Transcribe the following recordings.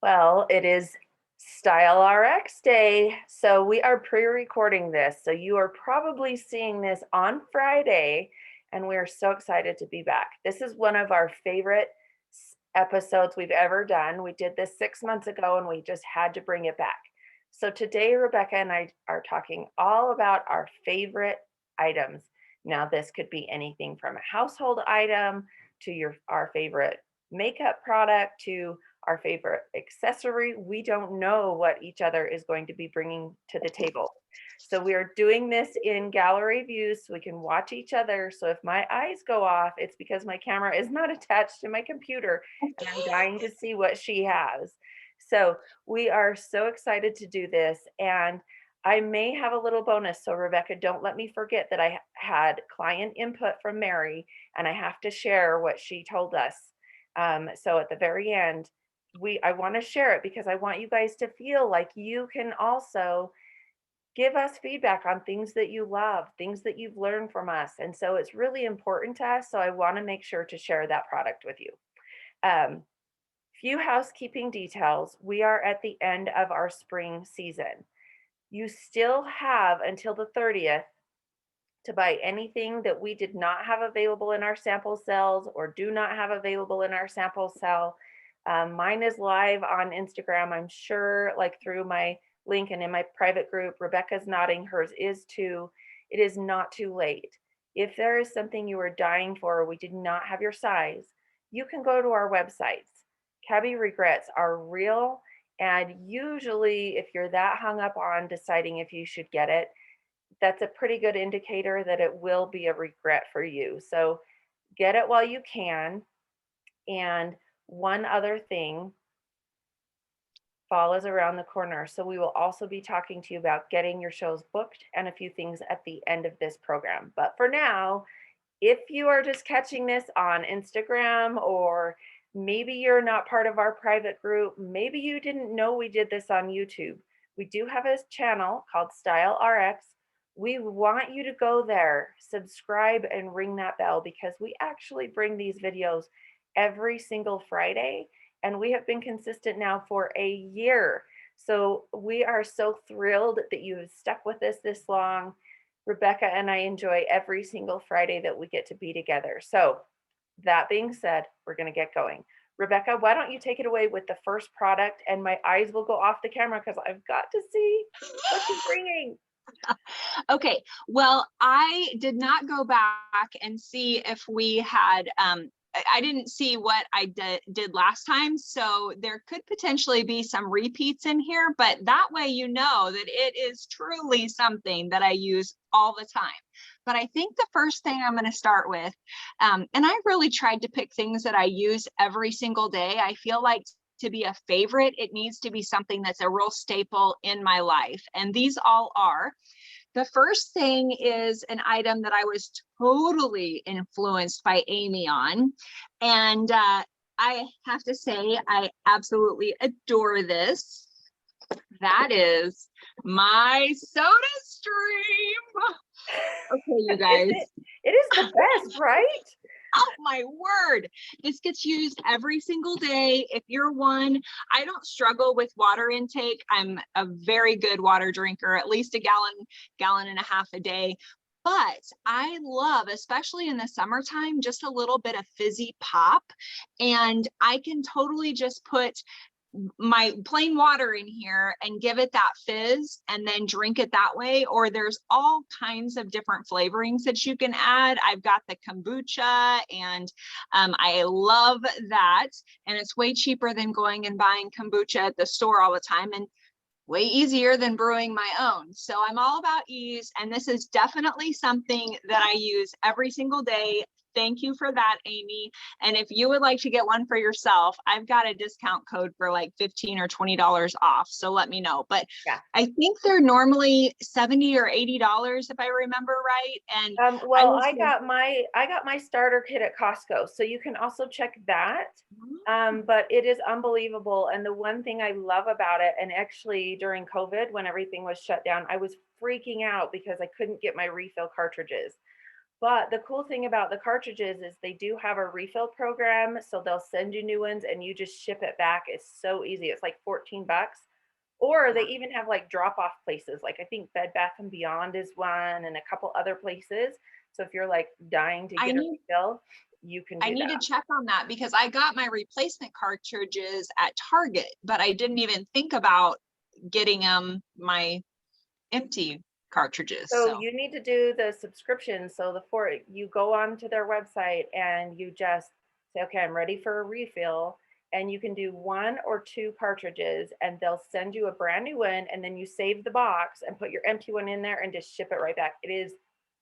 Well, it is StyleRx Day, so we are pre-recording this. So you are probably seeing this on Friday, and we are so excited to be back. This is one of our favorite episodes we've ever done. We did this 6 months ago, and we just had to bring it back. So today, Rebecca and I are talking all about our favorite items. Now, this could be anything from a household item to our favorite makeup product to our favorite accessory. We don't know what each other is going to be bringing to the table. So we are doing this in gallery views so we can watch each other. So if my eyes go off, it's because my camera is not attached to my computer and I'm dying to see what she has. So we are so excited to do this. And I may have a little bonus. So Rebecca, don't let me forget that I had client input from Mary and I have to share what she told us. So at the very end, I want to share it because I want you guys to feel like you can also give us feedback on things that you love, things that you've learned from us. And so it's really important to us. So I want to make sure to share that product with you. Um, few housekeeping details. We are at the end of our spring season. You still have until the 30th to buy anything that we did not have available in our sample cells or do not have available in our sample cell. Mine is live on Instagram, I'm sure, like through my link and in my private group. Rebecca's nodding, hers is too. It is not too late. If there is something you are dying for, or we did not have your size, you can go to our websites. Cabby regrets are real. And usually, if you're that hung up on deciding if you should get it, that's a pretty good indicator that it will be a regret for you. So get it while you can. And one other thing, fall is around the corner. So we will also be talking to you about getting your shows booked and a few things at the end of this program. But for now, if you are just catching this on Instagram, or maybe you're not part of our private group, maybe you didn't know we did this on YouTube. We do have a channel called StyleRx. We want you to go there, subscribe, and ring that bell because we actually bring these videos every single Friday, and we have been consistent now for a year. So we are so thrilled that you have stuck with us this long. Rebecca and I enjoy every single Friday that we get to be together. So that being said, we're going to get going. Rebecca, why don't you take it away with the first product, and my eyes will go off the camera because I've got to see what you're bringing. Okay, well, I did not go back and see if we had, I didn't see what I did last time, so there could potentially be some repeats in here, but that way you know that it is truly something that I use all the time. But I think the first thing I'm going to start with, and I really tried to pick things that I use every single day. I feel like to be a favorite, it needs to be something that's a real staple in my life, and these all are. The first thing is an item that I was totally influenced by Amy on. And I have to say, I absolutely adore this. That is my soda stream. Okay, you guys. It is the best, right? Oh my word, this gets used every single day. If you're one, I don't struggle with water intake. I'm a very good water drinker, at least a gallon and a half a day. But I love, especially in the summertime, just a little bit of fizzy pop. And I can totally just put my plain water in here and give it that fizz and then drink it that way. Or there's all kinds of different flavorings that you can add. I've got the kombucha, and I love that. And it's way cheaper than going and buying kombucha at the store all the time, and way easier than brewing my own. So I'm all about ease, and this is definitely something that I use every single day. Thank you for that, Amy. And if you would like to get one for yourself, I've got a discount code for like $15 or $20 off. So let me know. But yeah, I think they're normally $70 or $80 if I remember right. And well, I got my starter kit at Costco, so you can also check that. But it is unbelievable. And the one thing I love about it, and actually during COVID when everything was shut down, I was freaking out because I couldn't get my refill cartridges. But the cool thing about the cartridges is they do have a refill program. So they'll send you new ones and you just ship it back. It's so easy. It's like 14 bucks. Or they Yeah. even have like drop off places. Like I think Bed Bath and Beyond is one and a couple other places. So if you're like dying to I get a need refill, you can I do need to that. check on that because I got my replacement cartridges at Target, but I didn't even think about getting my empty cartridges. So So you need to do the subscription. So you go onto their website and you just say, okay, I'm ready for a refill. And you can do 1 or 2 cartridges and they'll send you a brand new one. And then you save the box and put your empty one in there and just ship it right back. It is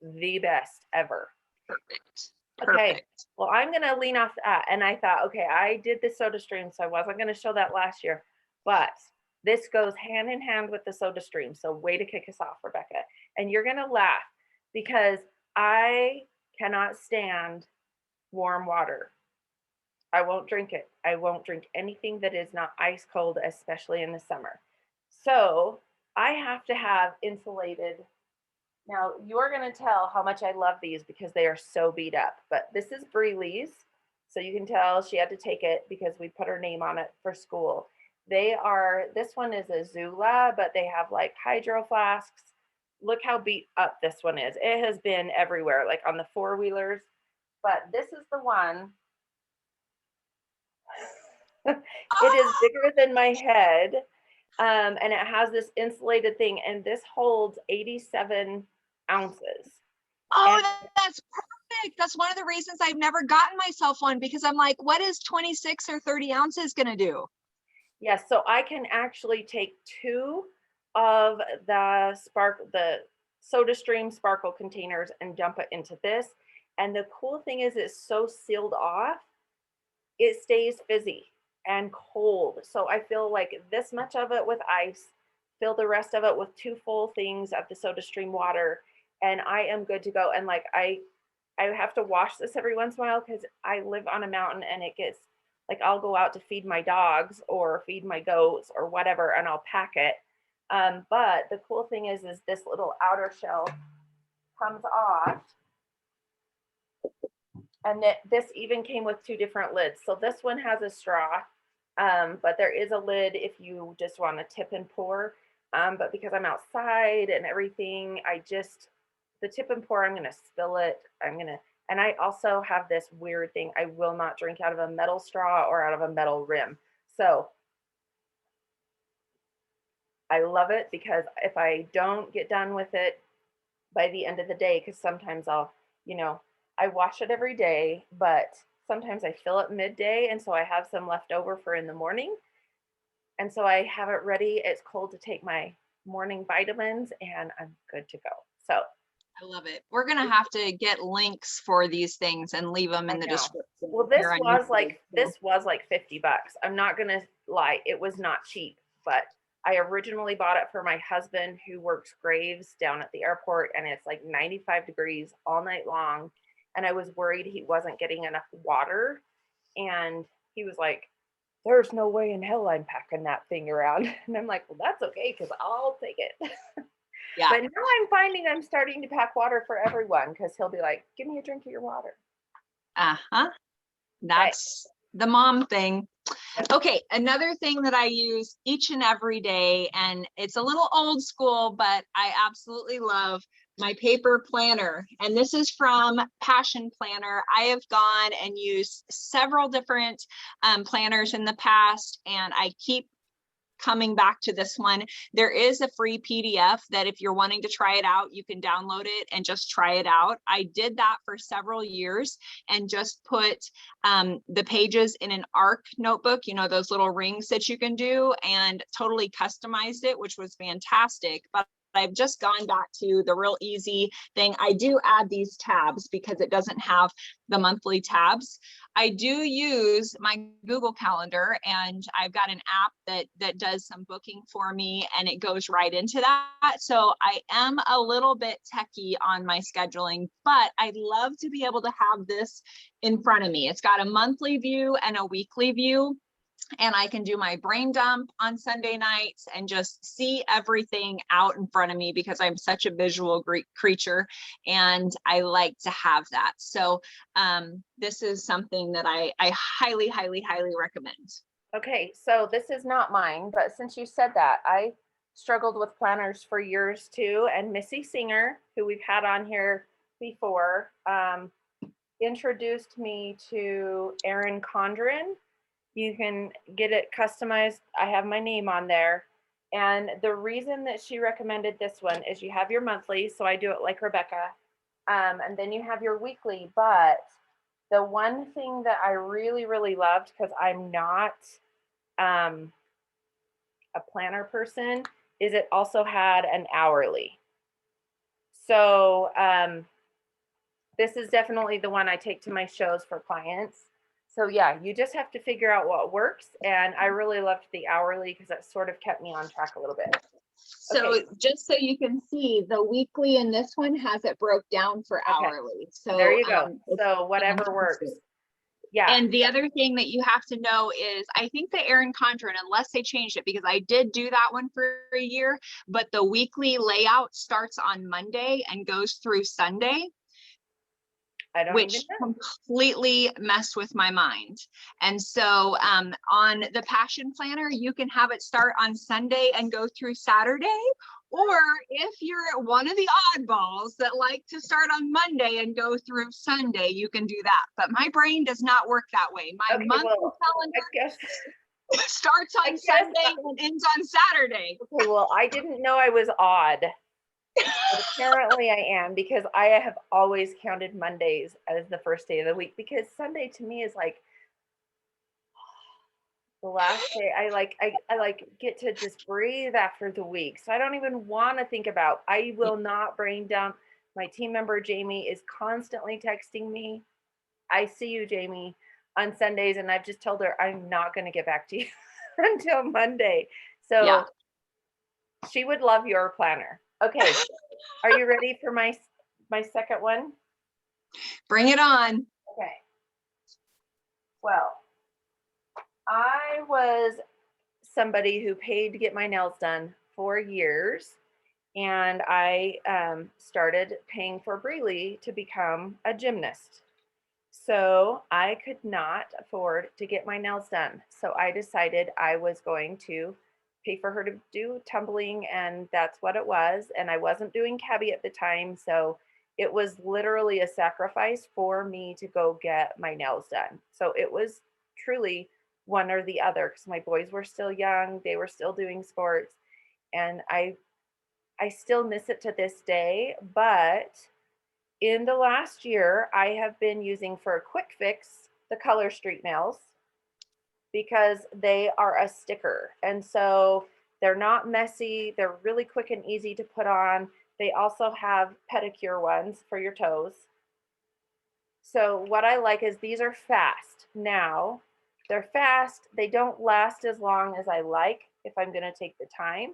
the best ever. perfect. Okay. Perfect. Well, I'm going to lean off that. And I thought, okay, I did the soda stream, so I wasn't going to show that last year, but this goes hand in hand with the soda stream. So way to kick us off, Rebecca. And you're going to laugh because I cannot stand warm water. I won't drink it. I won't drink anything that is not ice cold, especially in the summer. So I have to have insulated. Now you're going to tell how much I love these because they are so beat up, but this is Breeley's. So you can tell she had to take it because we put her name on it for school. This one is a Zula, but they have like hydro flasks. Look how beat up this one is. It has been everywhere, like on the 4-wheelers, but this is the one. It is bigger than my head. And it has this insulated thing, and this holds 87 ounces. And Oh, that's perfect. That's one of the reasons I've never gotten myself one because I'm like, what is 26 or 30 ounces going to do? yes, so I can actually take 2 of the soda stream sparkle containers and dump it into this. And the cool thing is it's so sealed off, it stays fizzy and cold. So I fill like this much of it with ice, fill the rest of it with 2 full things of the soda stream water, and I am good to go. And like I have to wash this every once in a while because I live on a mountain and it gets like I'll go out to feed my dogs or feed my goats or whatever, and I'll pack it. But the cool thing is this little outer shell comes off, and this even came with 2 different lids. So this one has a straw, but there is a lid if you just want to tip and pour. But because I'm outside and everything, the tip and pour, I'm going to spill it. And I also have this weird thing. I will not drink out of a metal straw or out of a metal rim. So I love it because if I don't get done with it by the end of the day, because sometimes I wash it every day, but sometimes I fill it midday. And so I have some left over for in the morning. And so I have it ready. It's cold to take my morning vitamins and I'm good to go. So I love it. We're going to have to get links for these things and leave them in the description. Well, here on YouTube. this was like 50 bucks. I'm not going to lie. It was not cheap, but I originally bought it for my husband who works graves down at the airport and it's like 95 degrees all night long. And I was worried he wasn't getting enough water. And he was like, there's no way in hell I'm packing that thing around. And I'm like, well, that's okay because I'll take it. Yeah. But now I'm finding I'm starting to pack water for everyone because he'll be like, give me a drink of your water. Uh-huh. That's the mom thing. Okay, another thing that I use each and every day, and it's a little old school, but I absolutely love my paper planner. And this is from Passion Planner. I have gone and used several different planners in the past, and I keep coming back to this one. There is a free PDF that if you're wanting to try it out, you can download it and just try it out. I did that for several years and just put the pages in an ARC notebook, those little rings that you can do, and totally customized it, which was fantastic. But I've just gone back to the real easy thing. I do add these tabs because it doesn't have the monthly tabs. I do use my Google Calendar, and I've got an app that does some booking for me, and it goes right into that. So I am a little bit techie on my scheduling, but I'd love to be able to have this in front of me. It's got a monthly view and a weekly view. and I can do my brain dump on Sunday nights and just see everything out in front of me because I'm such a visual creature and I like to have that. So this is something that I highly, highly, highly recommend. Okay, so this is not mine, but since you said that, I struggled with planners for years too. And Missy Singer, who we've had on here before, introduced me to Erin Condren. You can get it customized. I have my name on there. And the reason that she recommended this one is you have your monthly, so I do it like Rebecca, and then you have your weekly. But the one thing that I really, really loved, because I'm not a planner person, is it also had an hourly. So this is definitely the one I take to my shows for clients. So yeah, you just have to figure out what works. And I really loved the hourly because that sort of kept me on track a little bit. So Okay. just so you can see, the weekly in this one has it broke down for Okay. hourly. So there you go. So whatever works. Yeah. And the other thing that you have to know is, I think the Erin Condren, unless they changed it, because I did do that one for a year, but the weekly layout starts on Monday and goes through Sunday, I don't which even know. completely messed with my mind. And so on the Passion Planner, you can have it start on Sunday and go through Saturday. Or if you're one of the oddballs that like to start on Monday and go through Sunday, you can do that. But my brain does not work that way. My Okay, monthly well, calendar I guess starts on Sunday and ends on Saturday. Okay, well, I didn't know I was odd. But apparently I am, because I have always counted Mondays as the first day of the week, because Sunday to me is like the last day. I like get to just breathe after the week. So I don't even want to think about. I will not brain dump. My team member Jamie is constantly texting me. I see you, Jamie, on Sundays, and I've just told her I'm not going to get back to you until Monday. So Yeah. she would love your planner. Okay. Are you ready for my second one? Bring it on. Okay. Well, I was somebody who paid to get my nails done for years, and I started paying for Breely to become a gymnast. So I could not afford to get my nails done. So I decided I was going to pay for her to do tumbling, and that's what it was. And I wasn't doing cabi at the time, so it was literally a sacrifice for me to go get my nails done. So it was truly one or the other, because my boys were still young, they were still doing sports, and I still miss it to this day. But in the last year, I have been using for a quick fix the Color Street nails, because they are a sticker. And so they're not messy. They're really quick and easy to put on. They also have pedicure ones for your toes. So what I like is these are fast. Now, they're fast. They don't last as long as I like if I'm going to take the time.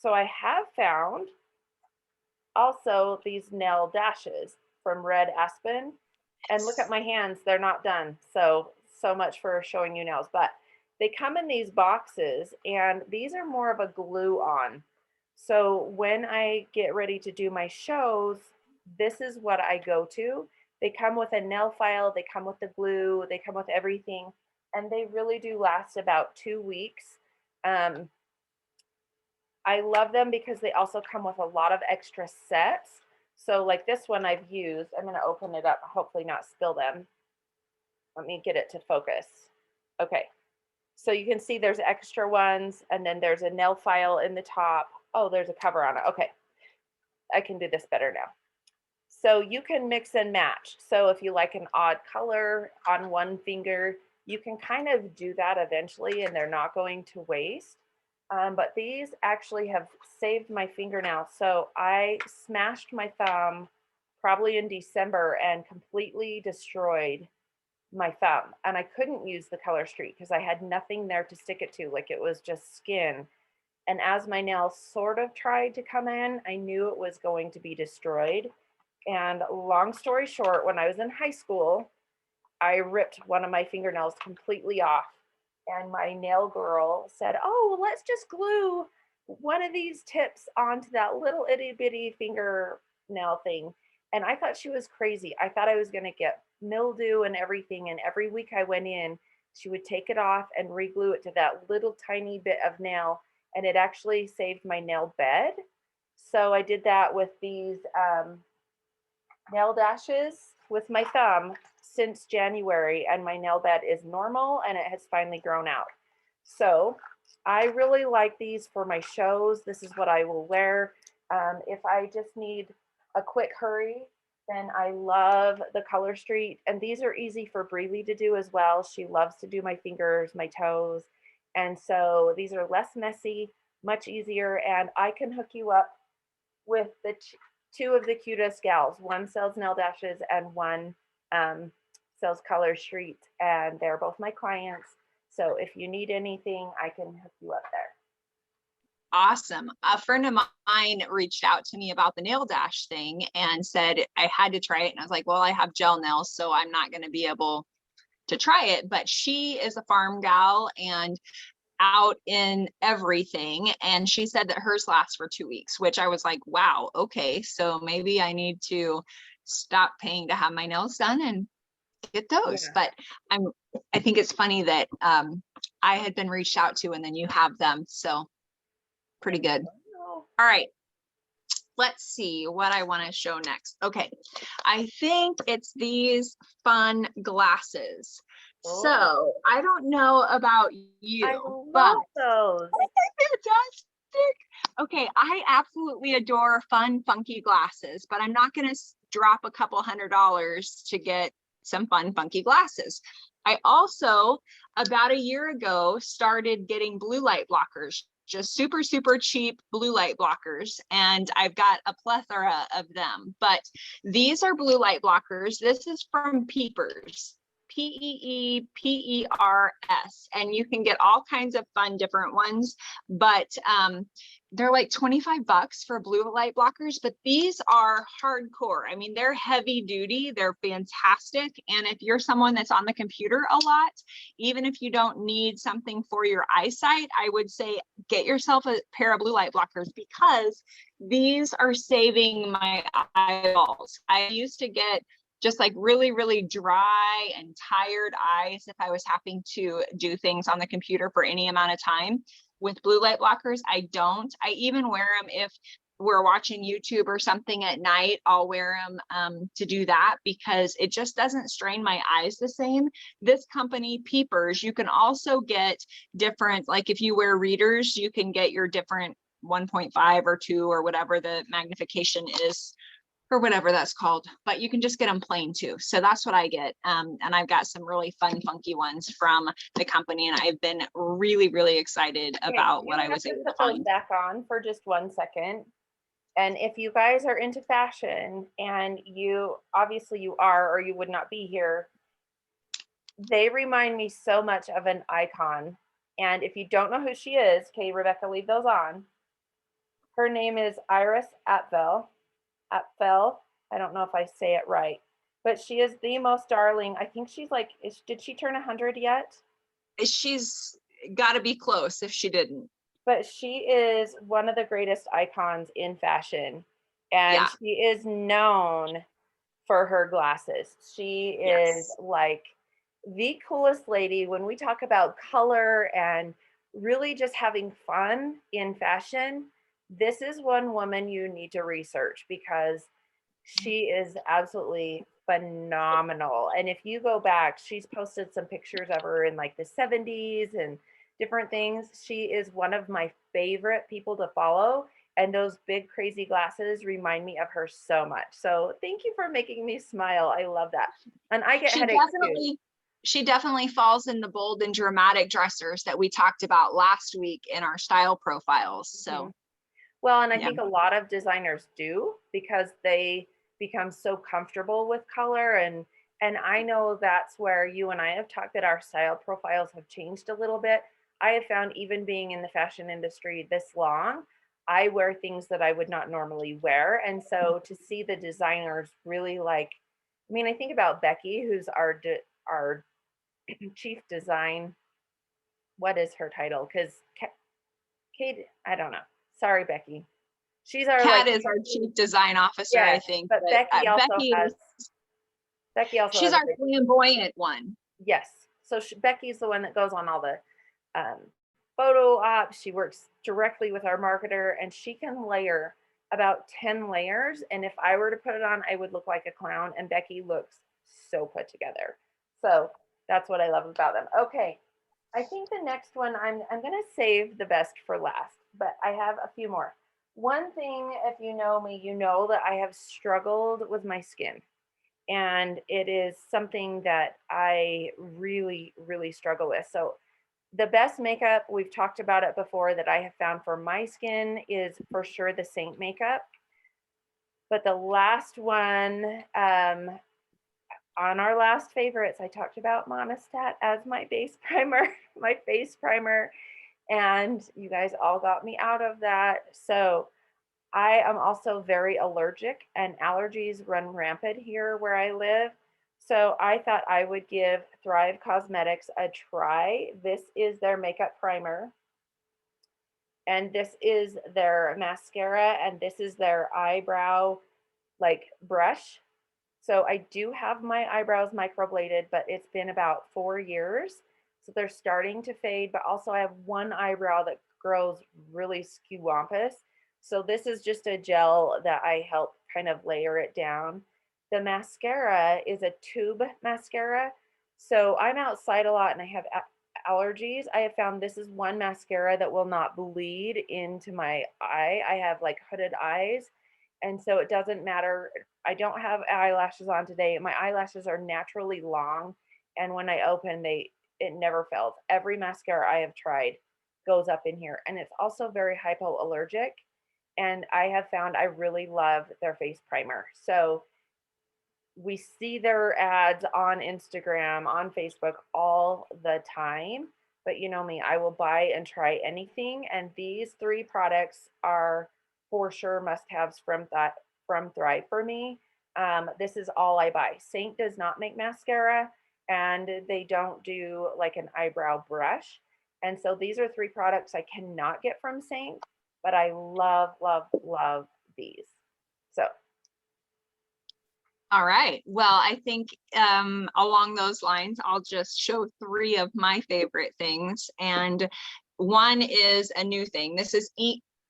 So I have found also these nail dashes from Red Aspen. And look at my hands, they're not done. So much for showing you nails. But they come in these boxes, and these are more of a glue on. So when I get ready to do my shows, this is what I go to. They come with a nail file, they come with the glue, they come with everything, and they really do last about 2 weeks. I love them because they also come with a lot of extra sets. So like this one I've used, I'm going to open it up, hopefully not spill them. Let me get it to focus. Okay. So you can see there's extra ones, and then there's a nail file in the top. Oh, there's a cover on it. Okay. I can do this better now. So you can mix and match. So if you like an odd color on one finger, you can kind of do that eventually, and they're not going to waste. But these actually have saved my fingernails. So I smashed my thumb probably in December and completely destroyed my thumb. And I couldn't use the Color Street because I had nothing there to stick it to. Like, it was just skin. And as my nails sort of tried to come in, I knew it was going to be destroyed. And long story short, when I was in high school, I ripped one of my fingernails completely off. and my nail girl said, oh, well, let's just glue one of these tips onto that little itty bitty fingernail thing. And I thought she was crazy. I thought I was going to get mildew and everything. And every week I went in, she would take it off and reglue it to that little tiny bit of nail. And it actually saved my nail bed. So I did that with these nail dashes with my thumb since January, and my nail bed is normal and it has finally grown out. So I really like these for my shows. This is what I will wear. If I just need a quick hurry, then I love the Color Street. And these are easy for Breely to do as well. She loves to do my fingers, my toes. And so these are less messy, much easier. And I can hook you up with the two of the cutest gals. One sells nail dashes and one sells Color Street. And they're both my clients. So if you need anything, I can hook you up there. Awesome. A friend of mine reached out to me about the nail dash thing and said I had to try it. And I was like, well, I have gel nails, so I'm not going to be able to try it. But she is a farm gal and out in everything. And she said that hers lasts for 2 weeks, which I was like, wow, okay. So maybe I need to stop paying to have my nails done and get those. Yeah. But I think it's funny that I had been reached out to and then you have them. So pretty good. All right. Let's see what I want to show next. Okay. I think it's these fun glasses. So I don't know about you, I but love those. fantastic. Okay, I absolutely adore fun, funky glasses, but I'm not going to drop a couple $100 to get some fun, funky glasses. I also, about a year ago, started getting blue light blockers, just super, super cheap blue light blockers. And I've got a plethora of them, but these are blue light blockers. This is from Peepers. Peepers, and you can get all kinds of fun different ones, but they're like 25 bucks for blue light blockers, but these are hardcore. I mean, they're heavy duty, they're fantastic. And if you're someone that's on the computer a lot, even if you don't need something for your eyesight, I would say get yourself a pair of blue light blockers because these are saving my eyeballs. I used to get just like really, really dry and tired eyes if I was having to do things on the computer for any amount of time. With blue light blockers, I don't. I even wear them if we're watching YouTube or something at night. I'll wear them to do that because it just doesn't strain my eyes the same. This company, Peepers, you can also get different, like if you wear readers, you can get your different 1.5 or 2 or whatever the magnification is, or whatever that's called, but you can just get them plain too. So that's what I get. And I've got some really fun, funky ones from the company. And I've been really, really excited about what I was able to find. Back on for just 1 second. And if you guys are into fashion, and you obviously you are, or you would not be here, they remind me so much of an icon. And if you don't know who she is, okay, Rebecca, leave those on. Her name is Iris Apfel. I don't know if I say it right, but she is the most darling. I think she's like, did she turn 100 yet? She's got to be close if she didn't. But she is one of the greatest icons in fashion. And yeah, she is known for her glasses. She is like the coolest lady when we talk about color and really just having fun in fashion. This is one woman you need to research because she is absolutely phenomenal. And if you go back, she's posted some pictures of her in like the 70s and different things. She is one of my favorite people to follow. And those big crazy glasses remind me of her so much. So thank you for making me smile. I love that. And I get headaches too. She definitely falls in the bold and dramatic dressers that we talked about last week in our style profiles. So, well, and I think a lot of designers do because they become so comfortable with color. And I know that's where you and I have talked that our style profiles have changed a little bit. I have found even being in the fashion industry this long, I wear things that I would not normally wear. And so to see the designers really like, I mean, I think about Becky, who's our chief design what is her title? Because Kate, I don't know. Sorry, Becky. She's our Kat is our chief design officer, I yes, think. but Becky also Becky has she's a our big, flamboyant one. yes. So Becky's the one that goes on all the um, photo ops. She works directly with our marketer, and she can layer about 10 layers. And if I were to put it on, I would look like a clown. And Becky looks so put together. So that's what I love about them. Okay, I think the next one I'm gonna save the best for last, but I have a few more. One thing, if you know me, you know that I have struggled with my skin. And it is something that I really, really struggle with. So the best makeup, we've talked about it before, that I have found for my skin is for sure the Saint makeup. But the last one, on our last favorites, I talked about Monistat as my base primer, my face primer, and you guys all got me out of that. So I am also very allergic, and allergies run rampant here where I live. So I thought I would give Thrive Cosmetics a try. This is their makeup primer, and this is their mascara, and this is their eyebrow like brush. So I do have my eyebrows microbladed, but it's been about 4 years. So they're starting to fade, but also I have one eyebrow that grows really skewampus. So this is just a gel that I help kind of layer it down. The mascara is a tube mascara. So I'm outside a lot and I have allergies. I have found this is one mascara that will not bleed into my eye. I have like hooded eyes. And so it doesn't matter. I don't have eyelashes on today. My eyelashes are naturally long. And when I open, it never fails. Every mascara I have tried goes up in here. And it's also very hypoallergic. And I have found I really love their face primer. So we see their ads on Instagram, on Facebook all the time. But you know me, I will buy and try anything. And these three products are for sure must-haves from Thrive for me. This is all I buy. Saint does not make mascara, and they don't do like an eyebrow brush. And so these are three products I cannot get from Saint, but I love, love, love these. So All right. Well, I think along those lines, I'll just show three of my favorite things. And one is a new thing. This is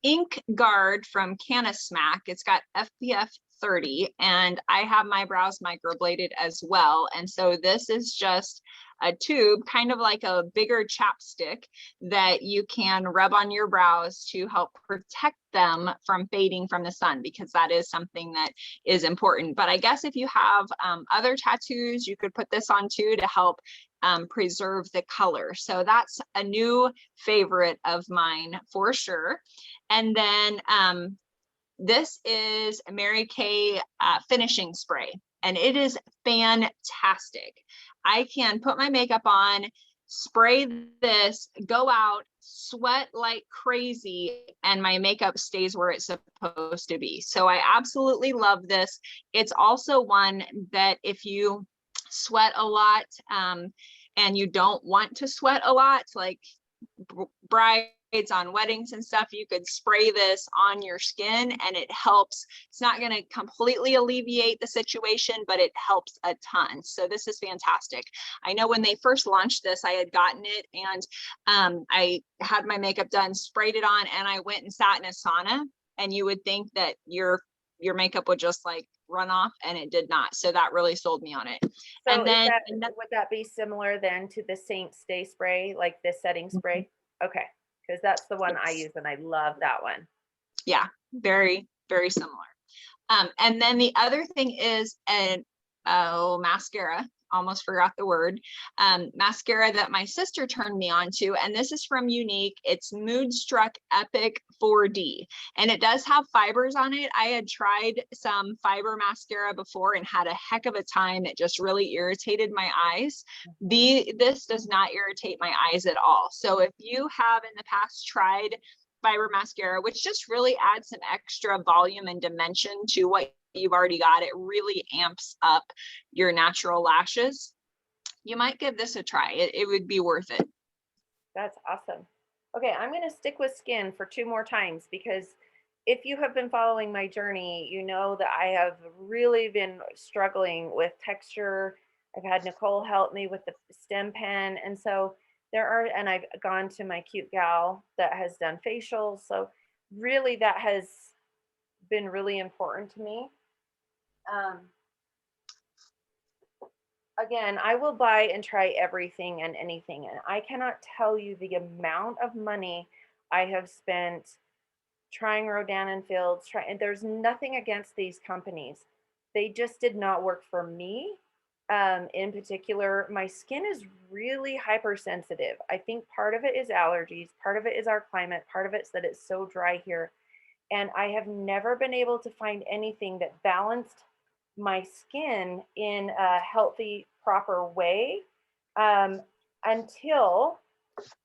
Ink Guard from Smack. It's got SPF 30, and I have my brows microbladed as well. And so this is just a tube, kind of like a bigger chapstick that you can rub on your brows to help protect them from fading from the sun, because that is something that is important. But I guess if you have other tattoos, you could put this on too to help preserve the color. So that's a new favorite of mine for sure. And then this is Mary Kay finishing spray, and it is fantastic. I can put my makeup on, spray this, go out, sweat like crazy, and my makeup stays where it's supposed to be. So I absolutely love this. It's also one that if you sweat a lot and you don't want to sweat a lot, like brides on weddings and stuff, you could spray this on your skin and it helps. It's not going to completely alleviate the situation, but it helps a ton. So this is fantastic. I know when they first launched this, I had gotten it, and I had my makeup done, sprayed it on, and I went and sat in a sauna, and you would think that your makeup would just like run off, and it did not. So that really sold me on it. So And then would that be similar then to the Saint Stay Spray, like this setting spray? Okay, because that's the one I use and I love that one. Yeah, very, very similar. And then the other thing is an mascara. Almost forgot the word. Mascara that my sister turned me on to, and this is from Unique. It's Moodstruck Epic 4D, and it does have fibers on it. I had tried some fiber mascara before and had a heck of a time. It just really irritated my eyes. This does not irritate my eyes at all. So if you have in the past tried fiber mascara, which just really adds some extra volume and dimension to what you've already got, it really amps up your natural lashes, you might give this a try. It would be worth it. That's awesome. Okay, I'm going to stick with skin for 2 more times because if you have been following my journey, you know that I have really been struggling with texture. I've had Nicole help me with the stem pen. And so there are, and I've gone to my cute gal that has done facials. So really that has been really important to me. Um, Again, I will buy and try everything and anything. And I cannot tell you the amount of money I have spent trying Rodan and Fields. And there's nothing against these companies. They just did not work for me. In particular, my skin is really hypersensitive. I think part of it is allergies, part of it is our climate, part of it's that it's so dry here. And I have never been able to find anything that balanced my skin in a healthy, proper way um, until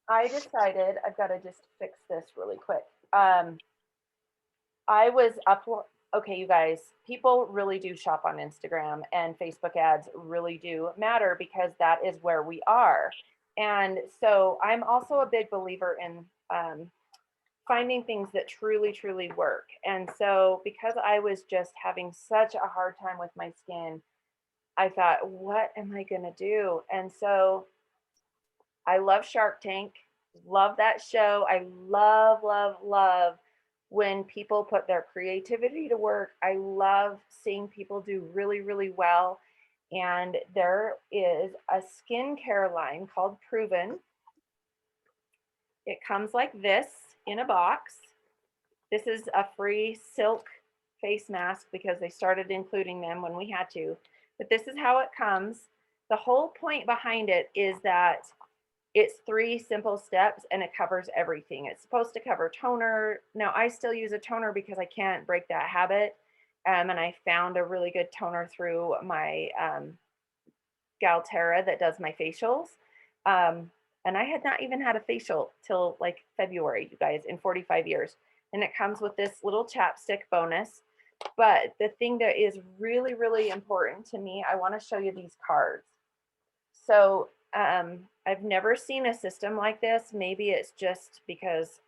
I decided I've got to just fix this really quick. I was up. Okay, you guys, people really do shop on Instagram, and Facebook ads really do matter because that is where we are. And so I'm also a big believer in finding things that truly, truly work. And so because I was just having such a hard time with my skin, I thought, what am I going to do? And so I love Shark Tank, love that show. I love, love, love when people put their creativity to work. I love seeing people do really, really well. And there is a skincare line called Proven. It comes like this in a box. This is a free silk face mask because they started including them when we had to. But this is how it comes. The whole point behind it is that it's 3 simple steps and it covers everything. It's supposed to cover toner. Now, I still use a toner because I can't break that habit. And I found a really good toner through my gal Tara that does my facials. And I had not even had a facial till like February, you guys, in 45 years. And it comes with this little chapstick bonus. But the thing that is really, really important to me, I want to show you these cards. So I've never seen a system like this. Maybe it's just because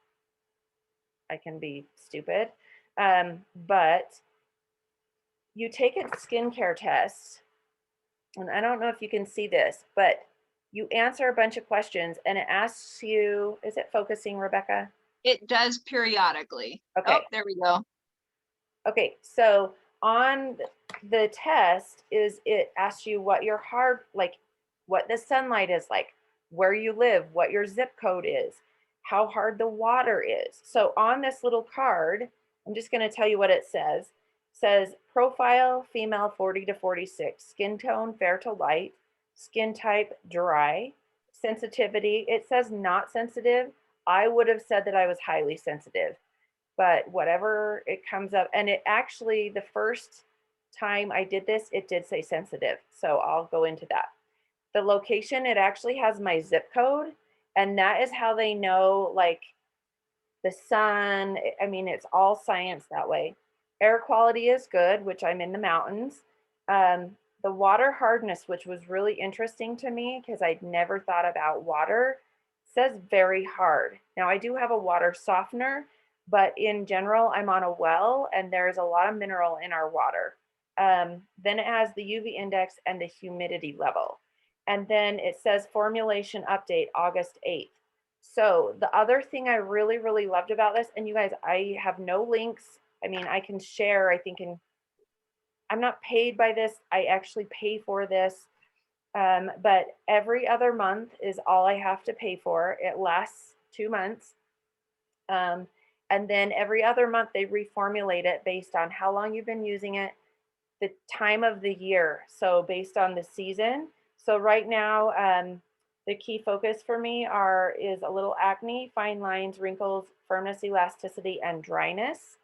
I can be stupid. But you take a skincare test, and I don't know if you can see this, but you answer a bunch of questions and it asks you, is it focusing, Rebecca? It does periodically. Okay. Oh, there we go. Okay, so on the test is it asks you what your heart, like what the sunlight is like, where you live, what your zip code is, how hard the water is. So on this little card, I'm just going to tell you what it says. It says profile female 40 to 46, skin tone fair to light, skin type dry, sensitivity. It says not sensitive. I would have said that I was highly sensitive, but whatever it comes up. And it actually, the first time I did this, it did say sensitive. So I'll go into that. The location, it actually has my zip code. And that is how they know, like, the sun. I mean, it's all science that way. Air quality is good, which I'm in the mountains. The water hardness, which was really interesting to me because I'd never thought about water, says very hard. Now, I do have a water softener, but in general, I'm on a well and there's a lot of mineral in our water. Then it has the UV index and the humidity level. And then it says formulation update August 8th. So the other thing I really, really loved about this, and you guys, I have no links. I mean, I can share, I think, I'm not paid by this. I actually pay for this. But every other month is all I have to pay for. It lasts 2 months. And then every other month they reformulate it based on how long you've been using it, the time of the year. So based on the season. So right now, the key focus for me is a little acne, fine lines, wrinkles, firmness, elasticity, and dryness.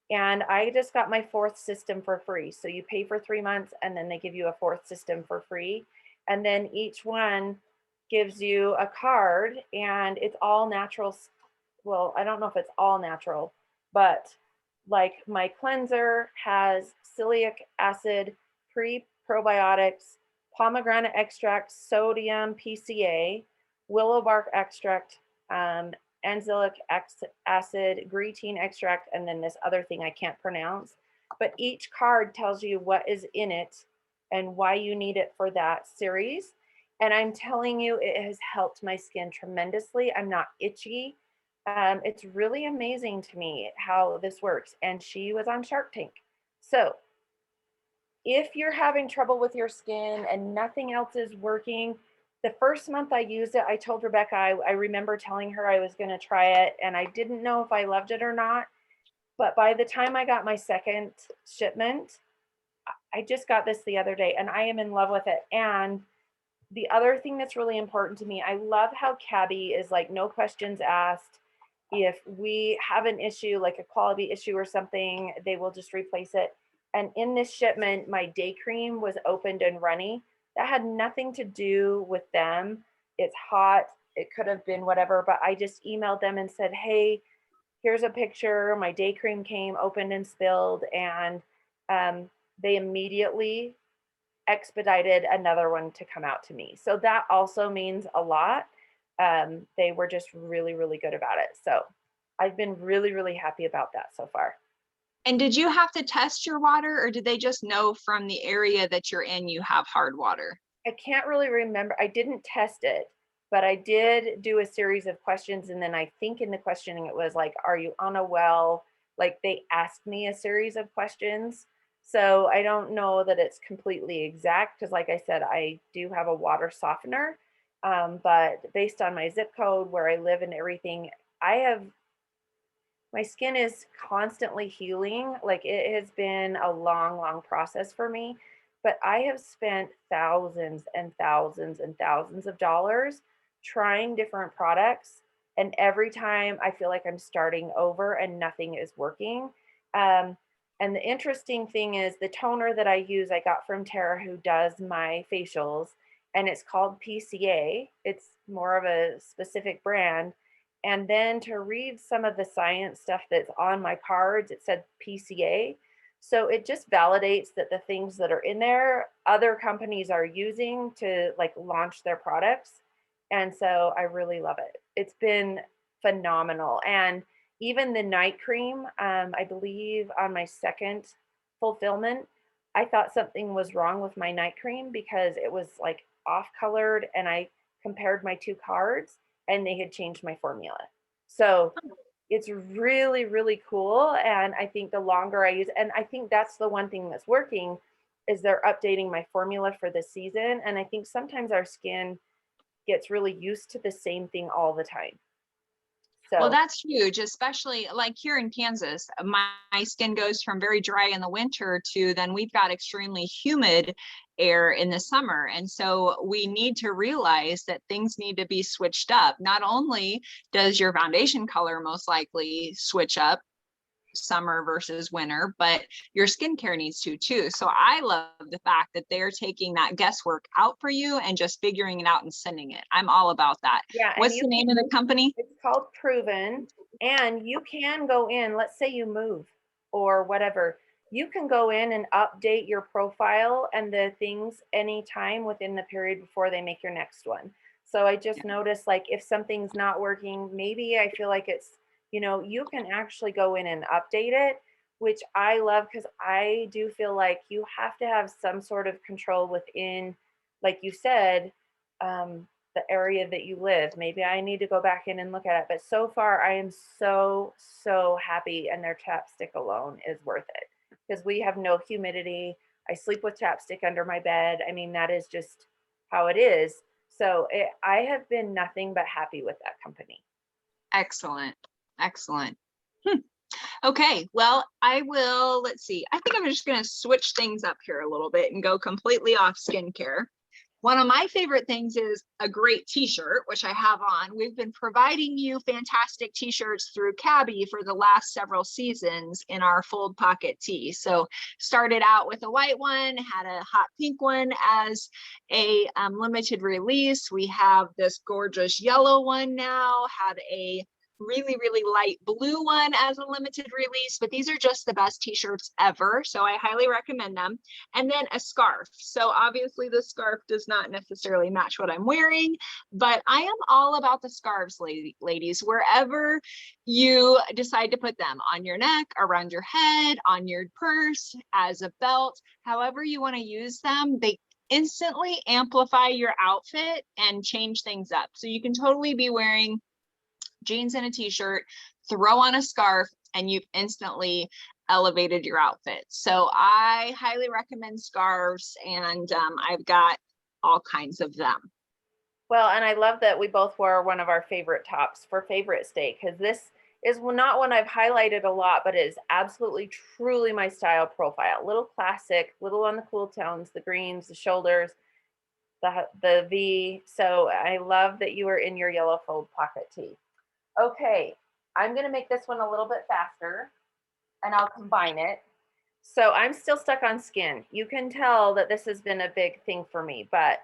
And I just got my 4th system for free. So you pay for 3 months and then they give you a 4th system for free. And then each one gives you a card and it's all natural. Well, I don't know if it's all natural, but like my cleanser has celiac acid, probiotics, pomegranate extract, sodium, PCA, willow bark extract, anzilic acid, greatine extract, and then this other thing I can't pronounce. But each card tells you what is in it and why you need it for that series. And I'm telling you, it has helped my skin tremendously. I'm not itchy. It's really amazing to me how this works. And she was on Shark Tank. So if you're having trouble with your skin and nothing else is working, the first month I used it, I told Rebecca, I remember telling her I was going to try it, and I didn't know if I loved it or not. But by the time I got my second shipment, I just got this the other day and I am in love with it. And the other thing that's really important to me, I love how Cabi is like no questions asked. If we have an issue, like a quality issue or something, they will just replace it. And in this shipment, my day cream was opened and runny. That had nothing to do with them. It's hot. It could have been whatever, but I just emailed them and said, hey, here's a picture. My day cream came opened and spilled, and they immediately expedited another one to come out to me. So that also means a lot. They were just really, really good about it. So I've been really, really happy about that so far. And did you have to test your water, or did they just know from the area that you're in you have hard water? I can't really remember. I didn't test it, but I did do a series of questions. And then I think in the questioning, it was like, are you on a well? Like they asked me a series of questions. So I don't know that it's completely exact because, like I said, I do have a water softener. But based on my zip code, where I live and everything, my skin is constantly healing. Like it has been a long, long process for me, but I have spent thousands and thousands and thousands of dollars trying different products. And every time I feel like I'm starting over and nothing is working. And the interesting thing is the toner that I use, I got from Tara, who does my facials, and it's called PCA. It's more of a specific brand. And then to read some of the science stuff that's on my cards, it said PCA. So it just validates that the things that are in there, other companies are using to like launch their products. And so I really love it. It's been phenomenal. And even the night cream, I believe on my second fulfillment, I thought something was wrong with my night cream because it was like off colored, and I compared my two cards and they had changed my formula. So it's really, really cool. And I think the longer I use, and I think that's the one thing that's working, is they're updating my formula for the season. And I think sometimes our skin gets really used to the same thing all the time. Well, So that's huge, especially like here in Kansas. My skin goes from very dry in the winter to then we've got extremely humid air in the summer. And so we need to realize that things need to be switched up. Not only does your foundation color most likely switch up summer versus winter, but your skincare needs to too. So I love the fact that they're taking that guesswork out for you and just figuring it out and sending it. I'm all about that. yeah, and What's the name of the company? it's called Proven, and you can go in, let's say you move or whatever, you can go in and update your profile and the things anytime within the period before they make your next one. So I just noticed, like, if something's not working, maybe I feel like it's, you can actually go in and update it, which I love because I do feel like you have to have some sort of control within, like you said, the area that you live. Maybe I need to go back in and look at it. But so far, I am so, so happy. And their chapstick alone is worth it because we have no humidity. I sleep with chapstick under my bed. I mean, that is just how it is. So I have been nothing but happy with that company. Excellent. Excellent. Okay, well, let's see. I think I'm just going to switch things up here a little bit and go completely off skincare. One of my favorite things is a great t-shirt, which I have on. We've been providing you fantastic t-shirts through Cabi for the last several seasons in our fold pocket tee. So started out with a white one, had a hot pink one as a limited release. We have this gorgeous yellow one now, had a really, really light blue one as a limited release, but these are just the best t-shirts ever. So I highly recommend them. And then a scarf. So obviously the scarf does not necessarily match what I'm wearing, but I am all about the scarves, ladies, wherever you decide to put them, on your neck, around your head, on your purse, as a belt, however you want to use them. They instantly amplify your outfit and change things up. So you can totally be wearing jeans and a t-shirt, throw on a scarf, and you've instantly elevated your outfit. So I highly recommend scarves, and I've got all kinds of them. Well, and I love that we both wore one of our favorite tops for Favorite Day, because this is not one I've highlighted a lot, but it is absolutely, truly my style profile. Little classic, little on the cool tones, the greens, the shoulders, the V. So I love that you are in your yellow fold pocket tee. Okay, I'm going to make this one a little bit faster, and I'll combine it. So I'm still stuck on skin. You can tell that this has been a big thing for me, but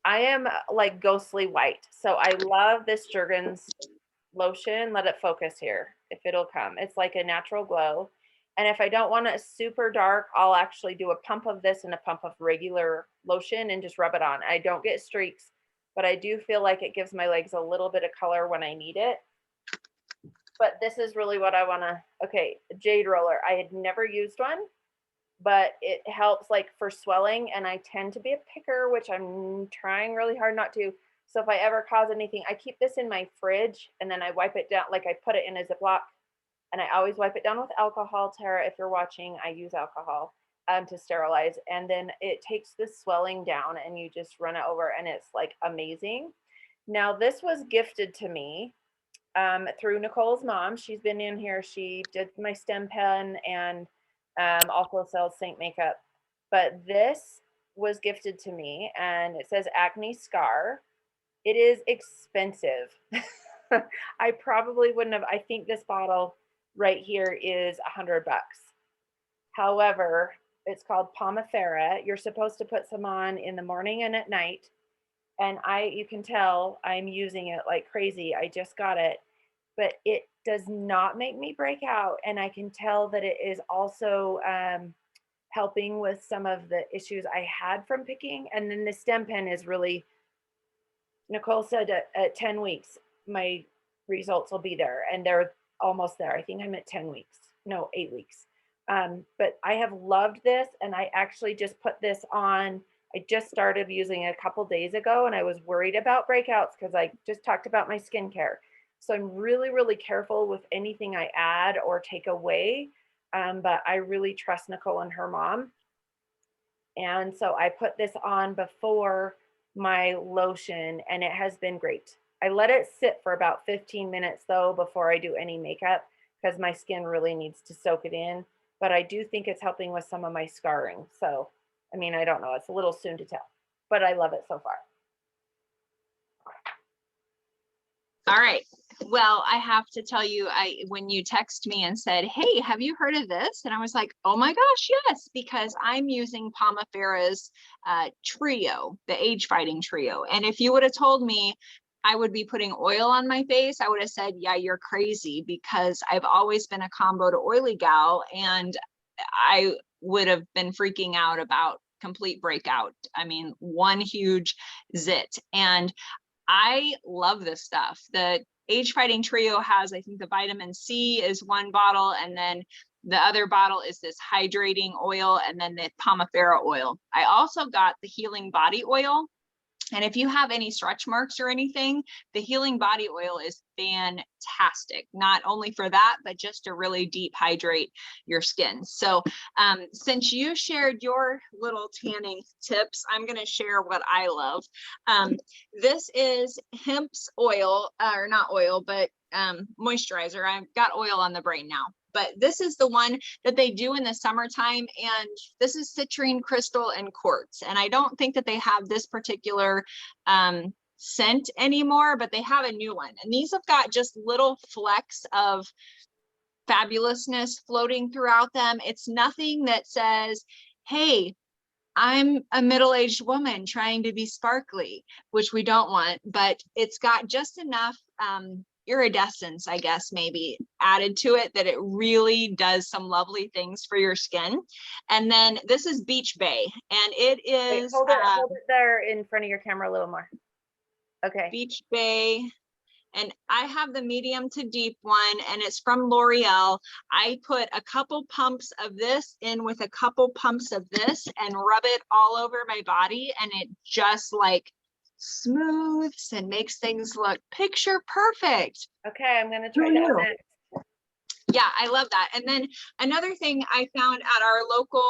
I am like ghostly white. So I love this Jergens lotion. Let it focus here, if it'll come. It's like a natural glow. And if I don't want it super dark, I'll actually do a pump of this and a pump of regular lotion and just rub it on. I don't get streaks, but I do feel like it gives my legs a little bit of color when I need it. But this is really what I want to, okay, Jade Roller. I had never used one, but it helps like for swelling, and I tend to be a picker, which I'm trying really hard not to. So if I ever cause anything, I keep this in my fridge and then I wipe it down, like I put it in a Ziploc, and I always wipe it down with alcohol. Tara, if you're watching, I use alcohol to sterilize, and then it takes the swelling down and you just run it over, and it's like amazing. Now this was gifted to me through Nicole's mom. She's been in here. She did my stem pen and also sells Saint makeup. But this was gifted to me, and it says Acne Scar. It is expensive. I probably wouldn't have. I think this bottle right here is $100. However, it's called Pomifera. You're supposed to put some on in the morning and at night. And you can tell I'm using it like crazy. I just got it, but it does not make me break out. And I can tell that it is also helping with some of the issues I had from picking. And then the stem pen is really, Nicole said at 10 weeks, my results will be there, and they're almost there. I think I'm at 10 weeks, no, 8 weeks. But I have loved this, and I actually just put this on. I just started using it a couple days ago, and I was worried about breakouts because I just talked about my skincare. So I'm really, really careful with anything I add or take away. But I really trust Nicole and her mom. And so I put this on before my lotion, and it has been great. I let it sit for about 15 minutes though before I do any makeup, because my skin really needs to soak it in. But I do think it's helping with some of my scarring. So, I mean, I don't know. It's a little soon to tell, but I love it so far. All right. Well, I have to tell you, when you text me and said, hey, have you heard of this? And I was like, oh my gosh, yes, because I'm using Pomifera's trio, the age fighting trio. And if you would have told me I would be putting oil on my face, I would have said, yeah, you're crazy, because I've always been a combo to oily gal, and I would have been freaking out about complete breakout. I mean, one huge zit. And I love this stuff. The age fighting trio has, I think the vitamin C is one bottle, and then the other bottle is this hydrating oil, and then the Pomifera oil. I also got the healing body oil. And if you have any stretch marks or anything, the healing body oil is fantastic, not only for that, but just to really deep hydrate your skin. So since you shared your little tanning tips, I'm going to share what I love. This is hemp's oil, or not oil, but moisturizer. I've got oil on the brain now. But this is the one that they do in the summertime, and this is citrine crystal and quartz. And I don't think that they have this particular scent anymore, but they have a new one. And these have got just little flecks of fabulousness floating throughout them. It's nothing that says, hey, I'm a middle-aged woman trying to be sparkly, which we don't want, but it's got just enough iridescence, I guess, maybe added to it, that it really does some lovely things for your skin. And then this is Beach Bay, and it Wait, is hold it there in front of your camera a little more. Okay. Beach Bay. And I have the medium to deep one, and it's from L'Oreal. I put a couple pumps of this in with a couple pumps of this and rub it all over my body, and it just like smooths and makes things look picture perfect. Okay, I'm gonna try that next. Yeah, I love that. And then another thing I found at our local,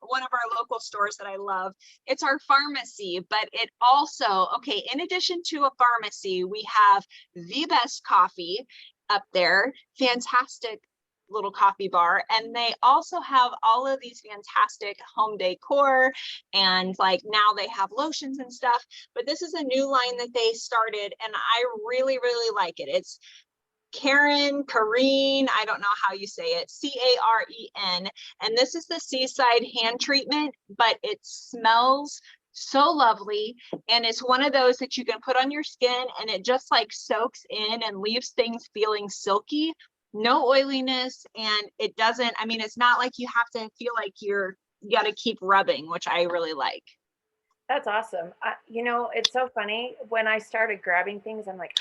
one of our local stores that I love, it's our pharmacy, but it also, okay, in addition to a pharmacy, we have the best coffee up there, fantastic little coffee bar. And they also have all of these fantastic home decor, and like now they have lotions and stuff, but this is a new line that they started and I really, really like it. It's Carerin, I don't know how you say it, Caren. And this is the seaside hand treatment, but it smells so lovely. And it's one of those that you can put on your skin and it just like soaks in and leaves things feeling silky, no oiliness. And it doesn't, I mean, it's not like you have to feel like you got to keep rubbing, which I really like. That's awesome. You know, it's so funny. When I started grabbing things, I'm like,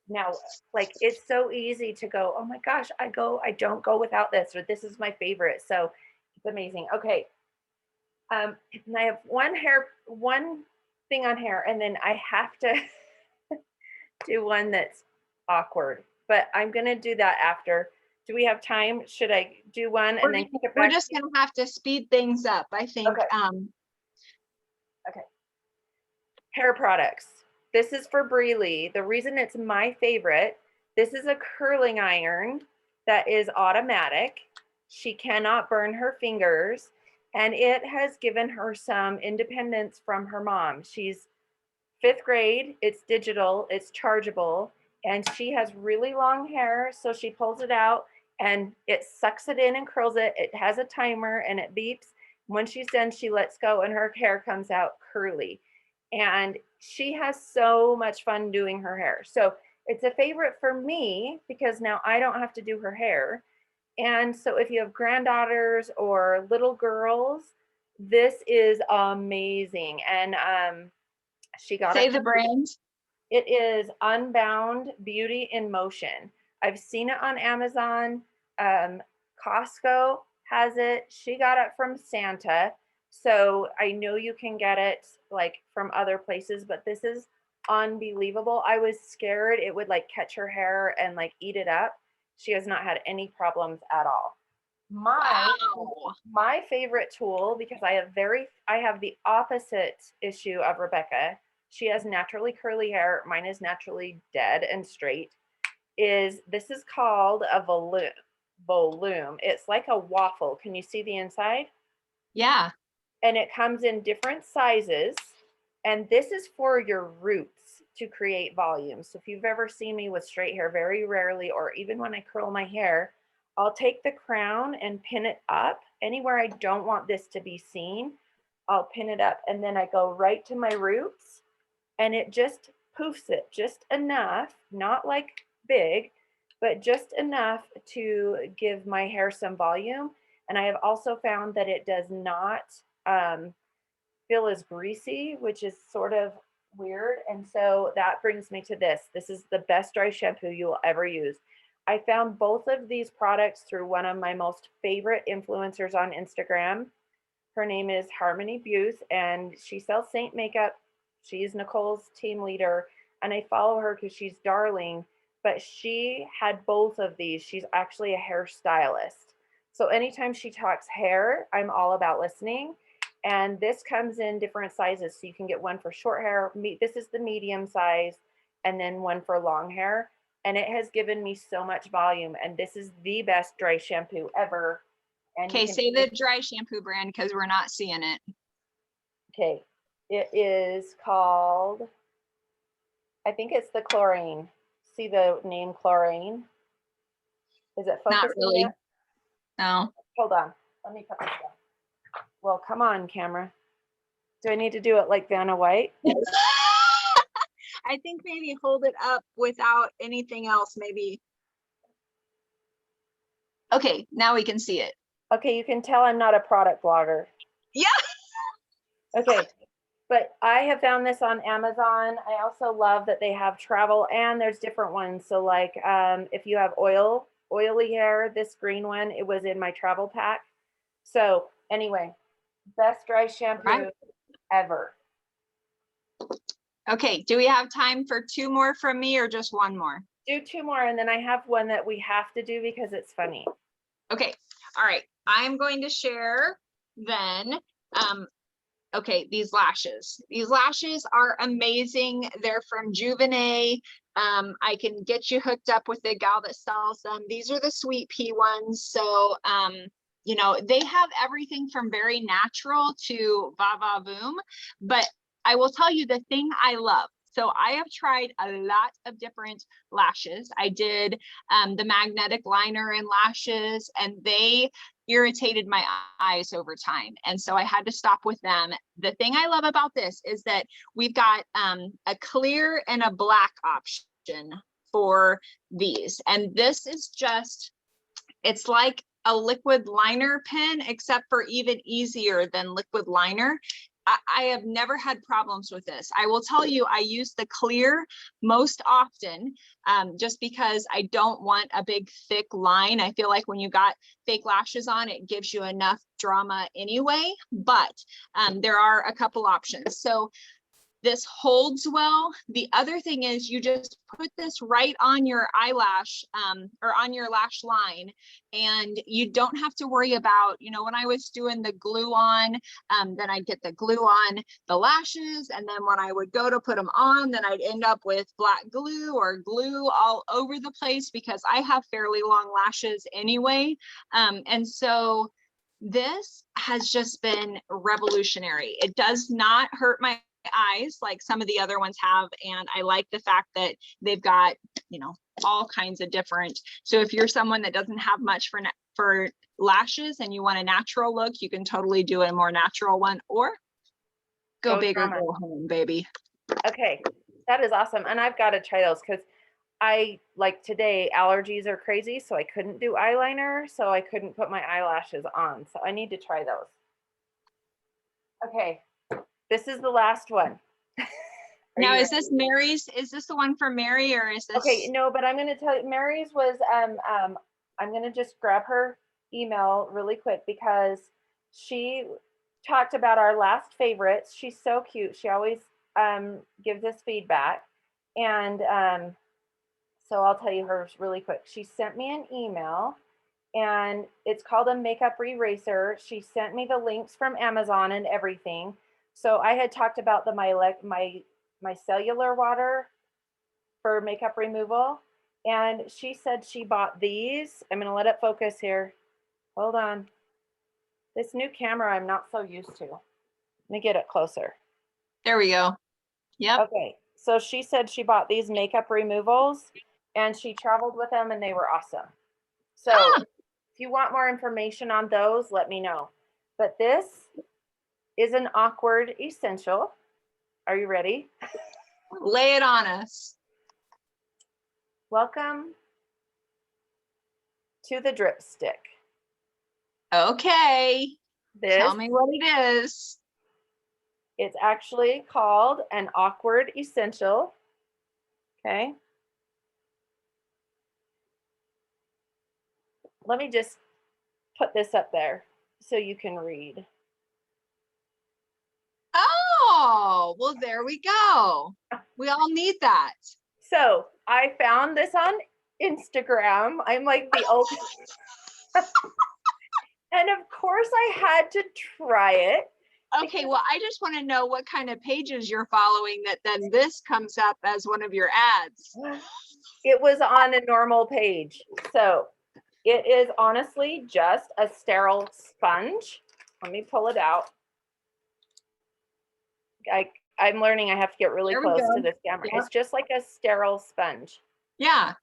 now, like, it's so easy to go, oh my gosh, I don't go without this, or this is my favorite. So it's amazing. Okay. And I have one thing on hair, and then I have to do one that's awkward, but I'm going to do that after. Do we have time? Should I do one and then kick it back? We're just going to have to speed things up, I think. Okay. Okay. Hair products. This is for Breely. The reason it's my favorite, this is a curling iron that is automatic. She cannot burn her fingers, and it has given her some independence from her mom. She's 5th grade, it's digital, it's chargeable, and she has really long hair, so she pulls it out and it sucks it in and curls it. It has a timer and it beeps. When she's done, she lets go and her hair comes out curly. And she has so much fun doing her hair. So it's a favorite for me because now I don't have to do her hair. And so if you have granddaughters or little girls, this is amazing. And she got Say the brand. It is Unbound Beauty in Motion. I've seen it on Amazon. Costco has it. She got it from Santa. So I know you can get it like from other places, but this is unbelievable. I was scared it would like catch her hair and like eat it up. She has not had any problems at all. My favorite tool, because I have the opposite issue of Rebecca. She has naturally curly hair. Mine is naturally dead and straight. This is called a volume. It's like a waffle. Can you see the inside? Yeah. And it comes in different sizes. And this is for your roots to create volume. So if you've ever seen me with straight hair, very rarely, or even when I curl my hair, I'll take the crown and pin it up. Anywhere I don't want this to be seen, I'll pin it up. And then I go right to my roots and it just poofs it just enough, not like big, but just enough to give my hair some volume. And I have also found that it does not feel as greasy, which is sort of weird. And so that brings me to this. This is the best dry shampoo you will ever use. I found both of these products through one of my most favorite influencers on Instagram. Her name is Harmony Buse, and she sells Saint makeup. She's Nicole's team leader, and I follow her because she's darling, but she had both of these. She's actually a hairstylist. So anytime she talks hair, I'm all about listening. And this comes in different sizes. So you can get one for short hair. This is the medium size, and then one for long hair. And it has given me so much volume. And this is the best dry shampoo ever. Okay, say the dry shampoo brand because we're not seeing it. Okay, it is called, I think it's the chlorine. See the name chlorine? Is it focusing? Not really. Yet? No. Hold on. Let me cut this down. Well, come on, camera. Do I need to do it like Vanna White? I think maybe hold it up without anything else, maybe. Okay, now we can see it. Okay, you can tell I'm not a product blogger. Yeah. Okay, but I have found this on Amazon. I also love that they have travel and there's different ones. So like if you have oily hair, this green one, it was in my travel pack. So anyway, best dry shampoo ever. Okay, do we have time for 2 more from me or just 1 more? Do 2 more, and then I have one that we have to do because it's funny. Okay, all right. I'm going to share then. Okay, these lashes. These lashes are amazing. They're from Juvenile. I can get you hooked up with the gal that sells them. These are the sweet pea ones. So, you know, they have everything from very natural to va va voom. But I will tell you the thing I love. So I have tried a lot of different lashes. I did the magnetic liner and lashes, and they irritated my eyes over time. And so I had to stop with them. The thing I love about this is that we've got a clear and a black option for these. And this is just, it's like a liquid liner pen, except for even easier than liquid liner. I have never had problems with this. I will tell you, I use the clear most often just because I don't want a big thick line. I feel like when you got fake lashes on, it gives you enough drama anyway, but there are a couple options. So this holds well. The other thing is you just put this right on your eyelash or on your lash line, and you don't have to worry about, you know, when I was doing the glue on, then I'd get the glue on the lashes. And then when I would go to put them on, then I'd end up with black glue or glue all over the place because I have fairly long lashes anyway. And so this has just been revolutionary. It does not hurt my eyes like some of the other ones have, and I like the fact that they've got, you know, all kinds of different. So if you're someone that doesn't have much for lashes and you want a natural look, you can totally do a more natural one, or go big or go home, baby. Okay, that is awesome, and I've got to try those because I, like today, allergies are crazy, so I couldn't do eyeliner, so I couldn't put my eyelashes on, so I need to try those. Okay, this is the last one. Now, is this Mary's? Is this the one for Mary, or is this? Okay, no, but I'm going to tell you, Mary's was, I'm going to just grab her email really quick because she talked about our last favorites. She's so cute. She always gives us feedback. And so I'll tell you hers really quick. She sent me an email, and it's called a makeup eraser. She sent me the links from Amazon and everything. So I had talked about the my cellular water for makeup removal, and she said she bought these. I'm going to let it focus here. Hold on. This new camera I'm not so used to. Let me get it closer. There we go. Yep. Okay, so she said she bought these makeup removals and she traveled with them and they were awesome. So if you want more information on those, let me know. But this is an awkward essential. Are you ready? Lay it on us. Welcome to the drip stick. Okay. This, tell me what it is. It's actually called an awkward essential. Okay. Let me just put this up there so you can read. Oh, well, there we go. We all need that. So I found this on Instagram. I'm like the ultimate. And of course I had to try it. Okay, well, I just want to know what kind of pages you're following that then this comes up as one of your ads. It was on a normal page. So it is honestly just a sterile sponge. Let me pull it out. I'm learning I have to get really close to this camera. Yeah. It's just like a sterile sponge. Yeah.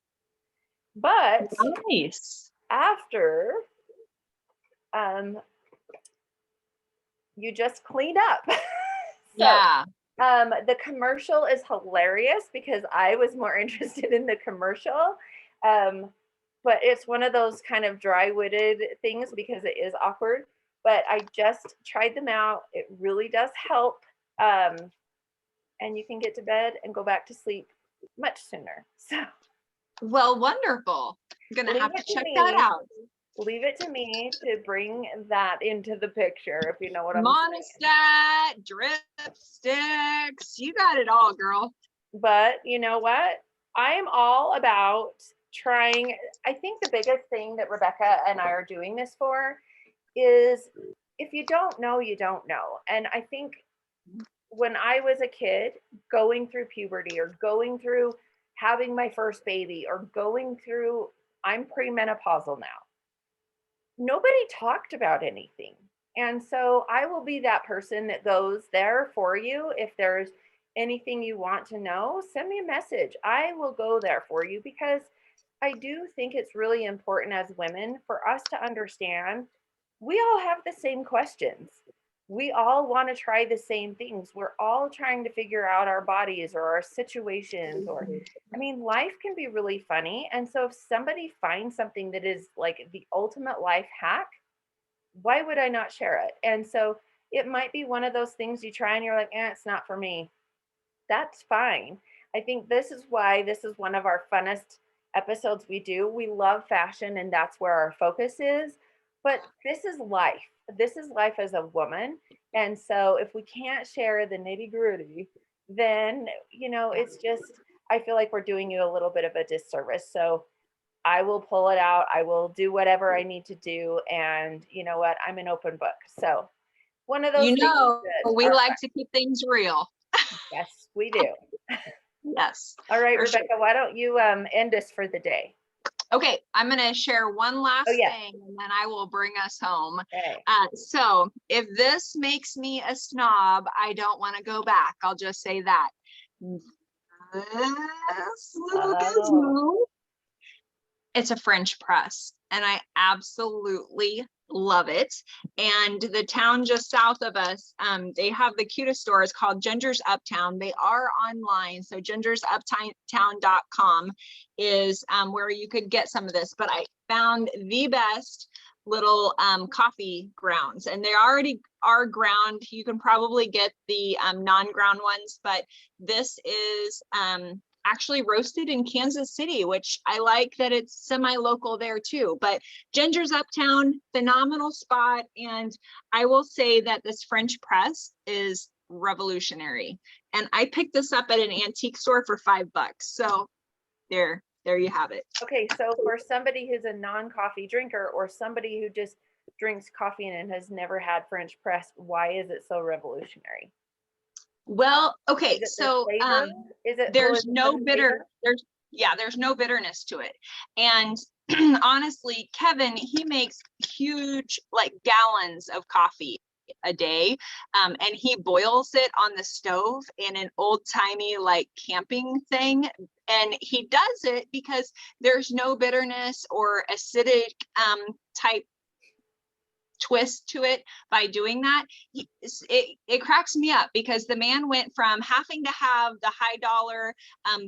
But nice. After you just clean up. So yeah. The commercial is hilarious because I was more interested in the commercial. Um, but it's one of those kind of dry-witted things because it is awkward. But I just tried them out. It really does help. And you can get to bed and go back to sleep much sooner. So Well, wonderful. I'm gonna leave have to it to check that me. out. Leave it to me to bring that into the picture, if you know what I'm saying. Monostat, drip sticks, you got it all, girl. But you know what? I am all about trying. I think the biggest thing that Rebecca and I are doing this for is if you don't know, you don't know. And I think when I was a kid going through puberty or going through having my first baby or going through, I'm premenopausal now, nobody talked about anything. And so I will be that person that goes there for you. If there's anything you want to know, send me a message. I will go there for you because I do think it's really important as women for us to understand we all have the same questions. We all want to try the same things. We're all trying to figure out our bodies or our situations, or I mean, life can be really funny. And so if somebody finds something that is like the ultimate life hack, why would I not share it? And so it might be one of those things you try and you're like, it's not for me. That's fine. I think this is why this is one of our funnest episodes we do. We love fashion and that's where our focus is. But this is life. This is life as a woman. And so if we can't share the nitty gritty, then, it's just, I feel like we're doing you a little bit of a disservice. So I will pull it out. I will do whatever I need to do. And you know what? I'm an open book. So one of those You things know, that we are like fun. to keep things real. Yes, we do. Yes. All right, For sure. Rebecca, why don't you end us for the day? Okay, I'm going to share one last Oh, yeah. thing and then I will bring us home. Okay. So if this makes me a snob, I don't want to go back. I'll just say that. This little gizmo, it's a French press and I absolutely love it. And the town just south of us, they have the cutest stores called Ginger's Uptown. They are online, so gingersuptown.com is where you could get some of this. But I found the best little coffee grounds, and they already are ground. You can probably get the non-ground ones, but this is actually roasted in Kansas City, which I like that it's semi-local there too. But Ginger's Uptown, phenomenal spot. And I will say that this French press is revolutionary. And I picked this up at an antique store for $5. So there you have it. Okay, so for somebody who's a non-coffee drinker or somebody who just drinks coffee and has never had French press, why is it so revolutionary? Well, okay, so there's no there's no bitterness to it. And honestly, Kevin, he makes huge like gallons of coffee a day, and he boils it on the stove in an old-timey like camping thing, and he does it because there's no bitterness or acidic type twist to it by doing that. It cracks me up because the man went from having to have the high dollar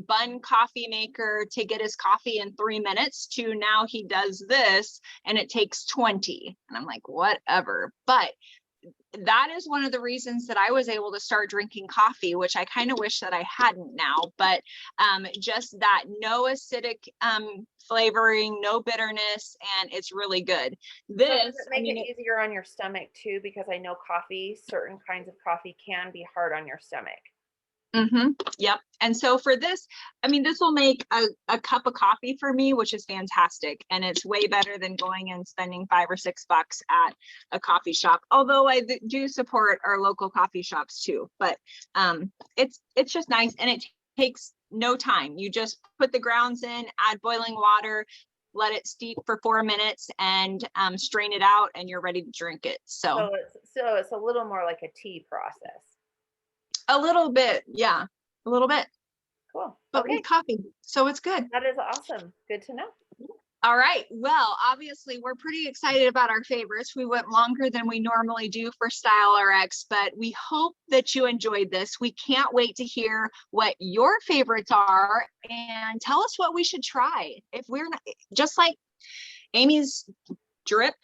bun coffee maker to get his coffee in 3 minutes to now he does this and it takes 20. And I'm like, whatever. But that is one of the reasons that I was able to start drinking coffee, which I kind of wish that I hadn't now, but just that no acidic flavoring, no bitterness, and it's really good. This does it make it easier on your stomach too? Because I know certain kinds of coffee can be hard on your stomach. Yep. And so for this, I mean, this will make a cup of coffee for me, which is fantastic. And it's way better than going and spending $5 or $6 at a coffee shop. Although I do support our local coffee shops too, but it's just nice. And it takes no time. You just put the grounds in, add boiling water, let it steep for 4 minutes and strain it out and you're ready to drink it. So it's a little more like a tea process. A little bit, yeah, a little bit. Cool. But with coffee, so it's good. That is awesome. Good to know. All right. Well, obviously, we're pretty excited about our favorites. We went longer than we normally do for StyleRx, but we hope that you enjoyed this. We can't wait to hear what your favorites are and tell us what we should try. If we're not, just like Amy's drip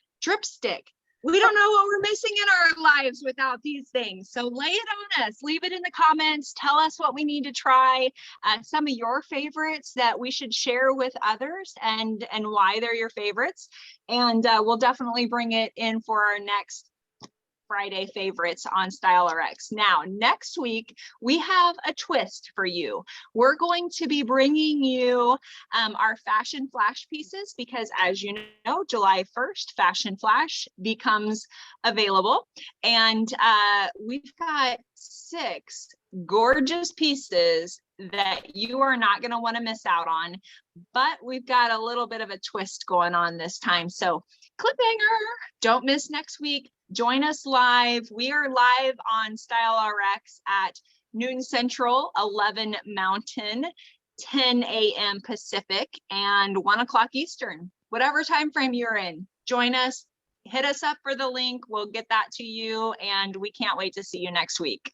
stick. We don't know what we're missing in our lives without these things. So lay it on us, leave it in the comments, tell us what we need to try, some of your favorites that we should share with others and why they're your favorites. And we'll definitely bring it in for our next Friday favorites on StyleRx. Now, next week, we have a twist for you. We're going to be bringing you our fashion flash pieces because, as you know, July 1st, Fashion Flash becomes available. And we've got 6 gorgeous pieces that you are not going to want to miss out on, but we've got a little bit of a twist going on this time. So cliffhanger, don't miss next week. Join us live. We are live on StyleRx at noon Central, 11 Mountain, 10 a.m. Pacific, and 1 o'clock Eastern. Whatever time frame you're in, join us. Hit us up for the link. We'll get that to you, and we can't wait to see you next week.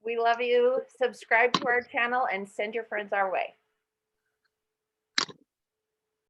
We love you. Subscribe to our channel and send your friends our way.